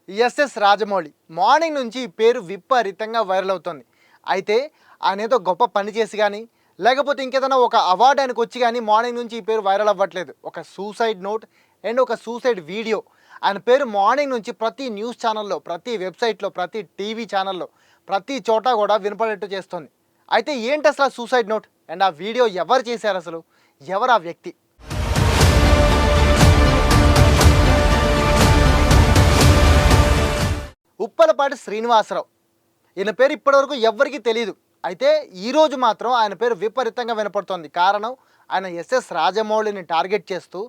SS Rajamouli morning నుంచి ఈ పేరు విపరీతంగా వైరల్ అవుతుంది. అయితే ఆయన ఏదో గొప్ప పని చేసి కానీ లేకపోతే ఇంకేదైనా ఒక అవార్డు ఆయనకు వచ్చి కానీ మార్నింగ్ నుంచి ఈ పేరు వైరల్ అవ్వట్లేదు. ఒక సూసైడ్ నోట్ అండ్ ఒక సూసైడ్ వీడియో ఆయన పేరు మార్నింగ్ నుంచి ప్రతి న్యూస్ ఛానల్లో, ప్రతి వెబ్సైట్లో, ప్రతి టీవీ ఛానల్లో, ప్రతి చోట కూడా వినపడేట్టు చేస్తుంది. అయితే ఏంటి అసలు ఆ సూసైడ్ నోట్ అండ్ ఆ వీడియో ఎవరు చేశారు, అసలు ఎవరు ఆ వ్యక్తి? ఉప్పలపాటి శ్రీనివాసరావు, ఈయన పేరు ఇప్పటివరకు ఎవ్వరికీ తెలియదు. అయితే ఈరోజు మాత్రం ఆయన పేరు విపరీతంగా వినపడుతోంది. కారణం, ఆయన ఎస్ఎస్ రాజమౌళిని టార్గెట్ చేస్తూ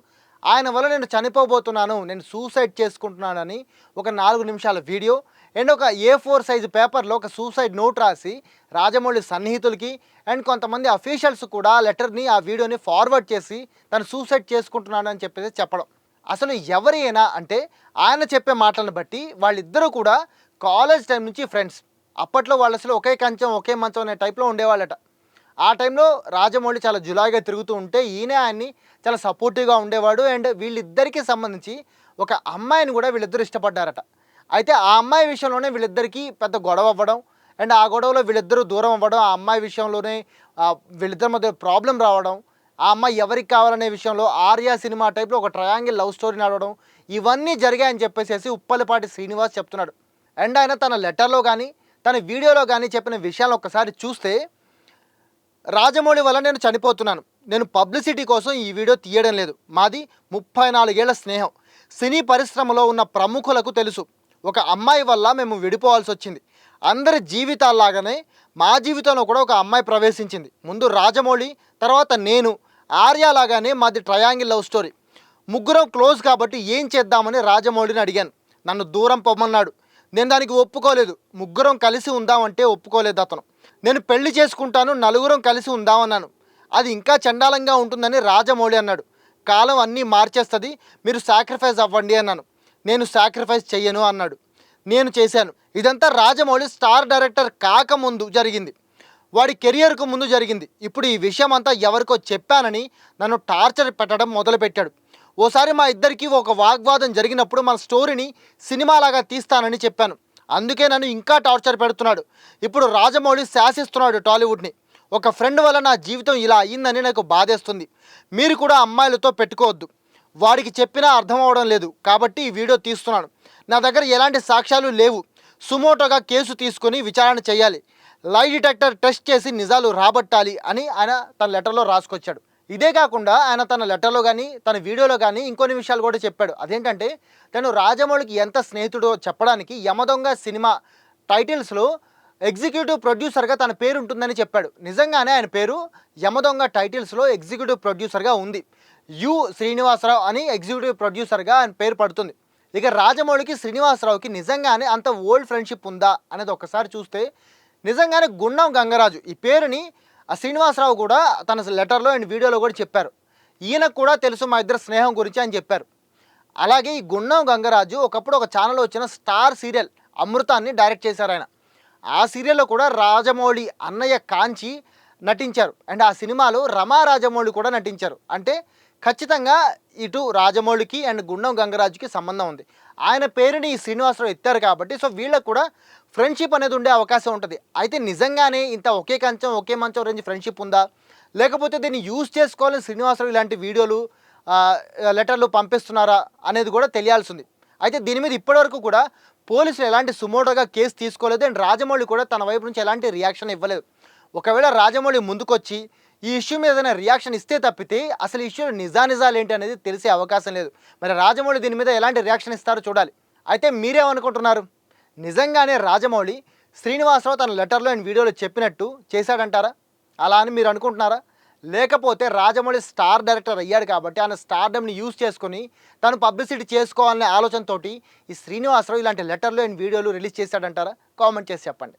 ఆయన వల్ల నేను చనిపోబోతున్నాను, నేను సూసైడ్ చేసుకుంటున్నానని ఒక 4 నిమిషాల వీడియో అండ్ ఒక A4 సైజు పేపర్లో ఒక సూసైడ్ నోట్ రాసి రాజమౌళి సన్నిహితులకి అండ్ కొంతమంది అఫీషియల్స్ కూడా లెటర్ని, ఆ వీడియోని ఫార్వర్డ్ చేసి తను సూసైడ్ చేసుకుంటున్నాను అని చెప్పేసి చెప్పడం. అసలు ఎవరైనా అంటే ఆయన చెప్పే మాటలను బట్టి వాళ్ళిద్దరూ కూడా కాలేజ్ టైం నుంచి ఫ్రెండ్స్. అప్పట్లో వాళ్ళు అసలు ఒకే కంచం ఒకే మంచం అనే టైప్లో ఉండేవాళ్ళట. ఆ టైంలో రాజమౌళి చాలా జులాయిగా తిరుగుతూ ఉంటే ఈయన ఆయన్ని చాలా సపోర్టివ్గా ఉండేవాడు. అండ్ వీళ్ళిద్దరికీ సంబంధించి ఒక అమ్మాయిని కూడా వీళ్ళిద్దరూ ఇష్టపడ్డారట. అయితే ఆ అమ్మాయి విషయంలోనే వీళ్ళిద్దరికీ పెద్ద గొడవ అవ్వడం అండ్ ఆ గొడవలో వీళ్ళిద్దరూ దూరం అవ్వడం, ఆ అమ్మాయి విషయంలోనే వీళ్ళిద్దరి మధ్య ప్రాబ్లం రావడం, ఆ అమ్మాయి ఎవరికి కావాలనే విషయంలో ఆర్య సినిమా టైప్లో ఒక ట్రయాంగిల్ లవ్ స్టోరీ నడవడం, ఇవన్నీ జరిగాయని చెప్పేసి ఉప్పలపాటి శ్రీనివాస్ చెప్తున్నాడు. అండ్ ఆయన తన లెటర్లో కానీ తన వీడియోలో కానీ చెప్పిన విషయాలను ఒకసారి చూస్తే, రాజమౌళి వల్ల నేను చనిపోతున్నాను, నేను పబ్లిసిటీ కోసం ఈ వీడియో తీయడం లేదు, మాది 34 ఏళ్ల స్నేహం, సినీ పరిశ్రమలో ఉన్న ప్రముఖులకు తెలుసు, ఒక అమ్మాయి వల్ల మేము విడిపోవాల్సి వచ్చింది, అందరి జీవితాల్లాగానే మా జీవితంలో కూడా ఒక అమ్మాయి ప్రవేశించింది, ముందు రాజమౌళి తర్వాత నేను, ఆర్య లాగానే మాది ట్రయాంగిల్ లవ్ స్టోరీ, ముగ్గురం క్లోజ్ కాబట్టి ఏం చేద్దామని రాజమౌళిని అడిగాను, నన్ను దూరం పొమ్మన్నాడు, నేను దానికి ఒప్పుకోలేదు, ముగ్గురం కలిసి ఉందామంటే ఒప్పుకోలేదు అతను, నేను పెళ్లి చేసుకుంటాను, నలుగురం కలిసి ఉందామన్నాను, అది ఇంకా చండాలంగా ఉంటుందని రాజమౌళి అన్నాడు, కాలం అన్నీ మార్చేస్తుంది, మీరు సాక్రిఫైస్ అవ్వండి అన్నాను, నేను సాక్రిఫైస్ చెయ్యను అన్నాడు, నేను చేశాను. ఇదంతా రాజమౌళి స్టార్ డైరెక్టర్ కాకముందు జరిగింది, వాడి కెరియర్కు ముందు జరిగింది. ఇప్పుడు ఈ విషయం అంతా ఎవరికో చెప్పానని నన్ను టార్చర్ పెట్టడం మొదలుపెట్టాడు. ఓసారి మా ఇద్దరికి ఒక వాగ్వాదం జరిగినప్పుడు మన స్టోరీని సినిమాలాగా తీస్తానని చెప్పాను, అందుకే నన్ను ఇంకా టార్చర్ పెడుతున్నాడు. ఇప్పుడు రాజమౌళి శాసిస్తున్నాడు టాలీవుడ్ని. ఒక ఫ్రెండ్ వల్ల నా జీవితం ఇలా అయ్యిందని నాకు బాధేస్తుంది, మీరు కూడా అమ్మాయిలతో పెట్టుకోవద్దు, వాడికి చెప్పినా అర్థం అవడం లేదు కాబట్టి ఈ వీడియో తీస్తున్నాను, నా దగ్గర ఎలాంటి సాక్ష్యాలు లేవు, సుమోటోగా కేసు తీసుకొని విచారణ చేయాలి, లై డిటెక్టర్ టెస్ట్ చేసి నిజాలు రాబట్టాలి అని ఆయన తన లెటర్లో రాసుకొచ్చాడు. ఇదే కాకుండా ఆయన తన లెటర్లో కానీ తన వీడియోలో కానీ ఇంకొన్ని విషయాలు కూడా చెప్పాడు. అదేంటంటే, తను రాజమౌళికి ఎంత స్నేహితుడో చెప్పడానికి యమదొంగ సినిమా టైటిల్స్లో ఎగ్జిక్యూటివ్ ప్రొడ్యూసర్గా తన పేరు ఉంటుందని చెప్పాడు. నిజంగానే ఆయన పేరు యమదొంగ టైటిల్స్లో ఎగ్జిక్యూటివ్ ప్రొడ్యూసర్గా ఉంది. యు శ్రీనివాసరావు అని ఎగ్జిక్యూటివ్ ప్రొడ్యూసర్గా ఆయన పేరు పడుతుంది. ఇక రాజమౌళికి శ్రీనివాసరావుకి నిజంగానే అంత ఓల్డ్ ఫ్రెండ్షిప్ ఉందా అనేది ఒకసారి చూస్తే, నిజంగానే గుండం గంగరాజు ఈ పేరుని ఆ శ్రీనివాసరావు కూడా తన లెటర్లో అండ్ వీడియోలో కూడా చెప్పారు. ఈయనకు కూడా తెలుసు మా ఇద్దరు స్నేహం గురించి అని చెప్పారు. అలాగే ఈ గుండం గంగరాజు ఒకప్పుడు ఒక ఛానల్లో వచ్చిన స్టార్ సీరియల్ అమృతాన్ని డైరెక్ట్ చేశారు ఆయన. ఆ సీరియల్లో కూడా రాజమౌళి అన్నయ్య కాంచి నటించారు అండ్ ఆ సినిమాలో రమా రాజమౌళి కూడా నటించారు. అంటే ఖచ్చితంగా ఇటు రాజమౌళికి అండ్ గుండం గంగరాజుకి సంబంధం ఉంది. ఆయన పేరుని ఈ శ్రీనివాసరావు ఎత్తారు కాబట్టి సో వీళ్ళకు కూడా ఫ్రెండ్షిప్ అనేది ఉండే అవకాశం ఉంటుంది. అయితే నిజంగానే ఇంత ఒకే కంచం ఒకే మంచం రేంజ్ ఫ్రెండ్షిప్ ఉందా, లేకపోతే దీన్ని యూజ్ చేసుకోవాలని శ్రీనివాసరావు ఇలాంటి వీడియోలు లెటర్లు పంపిస్తున్నారా అనేది కూడా తెలియాల్సింది. అయితే దీని మీద ఇప్పటివరకు కూడా పోలీసులు ఎలాంటి సుమోటోగా కేసు తీసుకోలేదు అండ్ రాజమౌళి కూడా తన వైపు నుంచి ఎలాంటి రియాక్షన్ ఇవ్వలేదు. ఒకవేళ రాజమౌళి ముందుకొచ్చి ఈ ఇష్యూ మీద ఏదైనా రియాక్షన్ ఇస్తే తప్పితే అసలు ఈ ఇష్యూ నిజాలు ఏంటి అనేది తెలిసే అవకాశం లేదు. మరి రాజమౌళి దీని మీద ఎలాంటి రియాక్షన్ ఇస్తారో చూడాలి. అయితే మీరేమనుకుంటున్నారు, నిజంగానే రాజమౌళి శ్రీనివాసరావు తన లెటర్లో అండ్ వీడియోలో చెప్పినట్టు చేశాడంటారా? అలా అని మీరు అనుకుంటున్నారా? లేకపోతే రాజమౌళి స్టార్ డైరెక్టర్ అయ్యాడు కాబట్టి ఆయన స్టార్డమ్ని యూజ్ చేసుకొని తను పబ్లిసిటీ చేసుకోవాలనే ఆలోచనతోటి ఈ శ్రీనివాసరావు ఇలాంటి లెటర్లు అండ్ వీడియోలు రిలీజ్ చేశాడంటారా? కామెంట్ చేసి చెప్పండి.